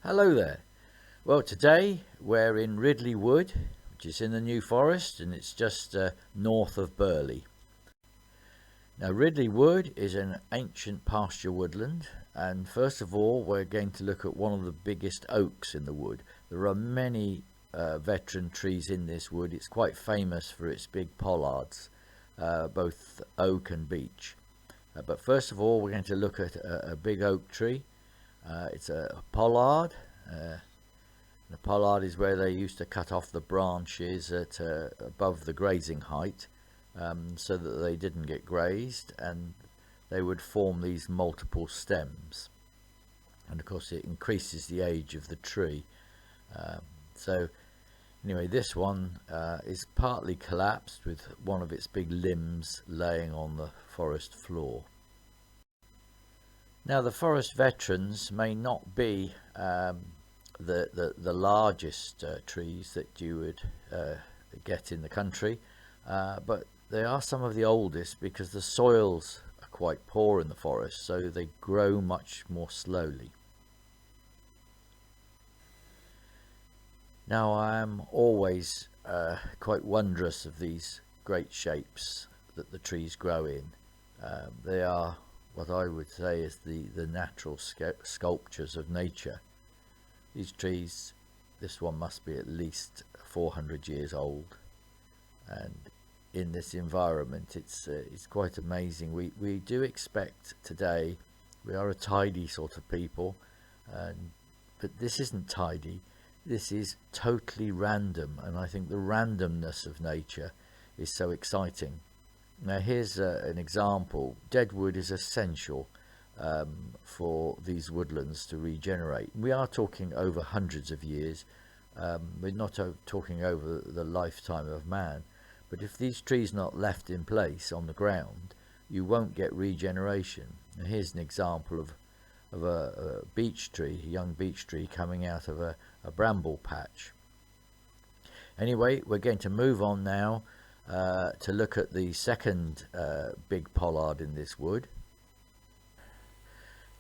Hello there. Well, today we're in Ridley Wood, which is in the New Forest, and it's just north of Burley. Now, Ridley Wood is an ancient pasture woodland, and first of all, we're going to look at one of the biggest oaks in the wood. There are many veteran trees in this wood. It's quite famous for its big pollards, both oak and beech. But first of all, we're going to look at a big oak tree. It's a pollard. The pollard is where they used to cut off the branches at above the grazing height, so that they didn't get grazed, and they would form these multiple stems. And of course, it increases the age of the tree. So anyway, this one is partly collapsed, with one of its big limbs laying on the forest floor. Now, the forest veterans may not be the largest trees that you would get in the country, but they are some of the oldest because the soils are quite poor in the forest, so they grow much more slowly. Now, I am always quite wondrous of these great shapes that the trees grow in. They are what I would say is the natural sculptures of nature. These trees, this one must be at least 400 years old, and in this environment it's quite amazing. We do expect today, we are a tidy sort of people, but this isn't tidy. This is totally random, and I think the randomness of nature is so exciting. Now, here's an example. Deadwood is essential for these woodlands to regenerate. We are talking over hundreds of years. We're not talking over the lifetime of man. But if these trees are not left in place on the ground, you won't get regeneration. And here's an example of a beech tree, a young beech tree coming out of a bramble patch. Anyway, we're going to move on now to look at the second big pollard in this wood.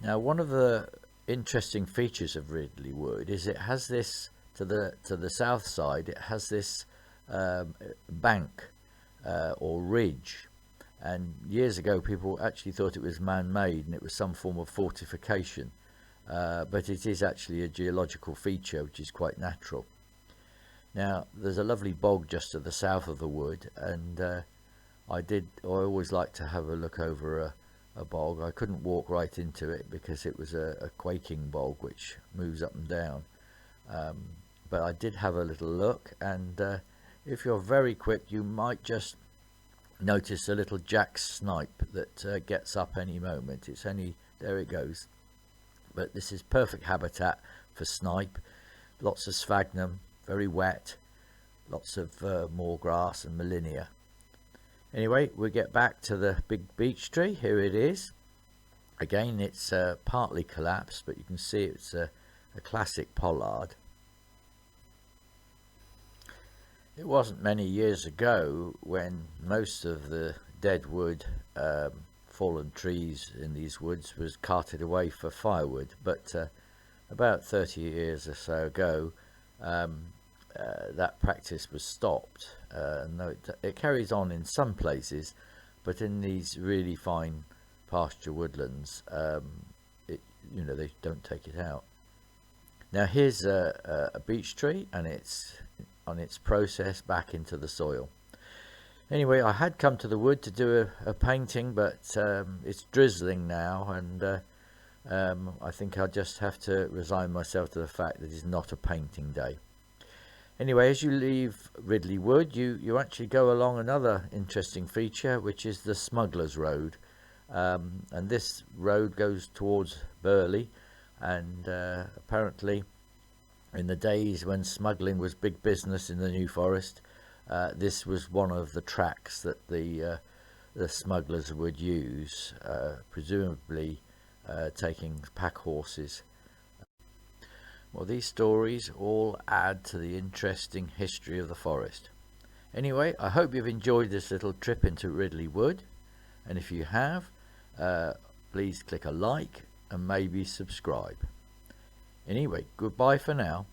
Now, one of the interesting features of Ridley Wood is it has this, to the south side, it has this bank or ridge, and years ago people actually thought it was man-made and it was some form of fortification, but it is actually a geological feature which is quite natural. Now, there's a lovely bog just to the south of the wood, and I always like to have a look over a bog. I couldn't walk right into it because it was a quaking bog which moves up and down, but I did have a little look, and if you're very quick, you might just notice a little jack snipe that gets up any moment. There it goes. But this is perfect habitat for snipe. Lots of sphagnum, very wet, lots of moor grass and molinia. Anyway, we get back to the big beech tree. Here it is. Again, it's partly collapsed, but you can see it's a classic pollard. It wasn't many years ago when most of the dead wood, fallen trees in these woods was carted away for firewood, but about 30 years or so ago, that practice was stopped. No, it carries on in some places, but in these really fine pasture woodlands, they don't take it out. Now, here's a beech tree, and it's on its process back into the soil. Anyway, I had come to the wood to do a painting, but it's drizzling now, and I think I'll just have to resign myself to the fact that it's not a painting day. Anyway, as you leave Ridley Wood, you actually go along another interesting feature, which is the Smugglers Road, and this road goes towards Burley, and apparently in the days when smuggling was big business in the New Forest, this was one of the tracks that the smugglers would use, presumably taking pack horses. Well, these stories all add to the interesting history of the forest. Anyway, I hope you've enjoyed this little trip into Ridley Wood, and if you have, please click a like and maybe subscribe. Anyway, goodbye for now.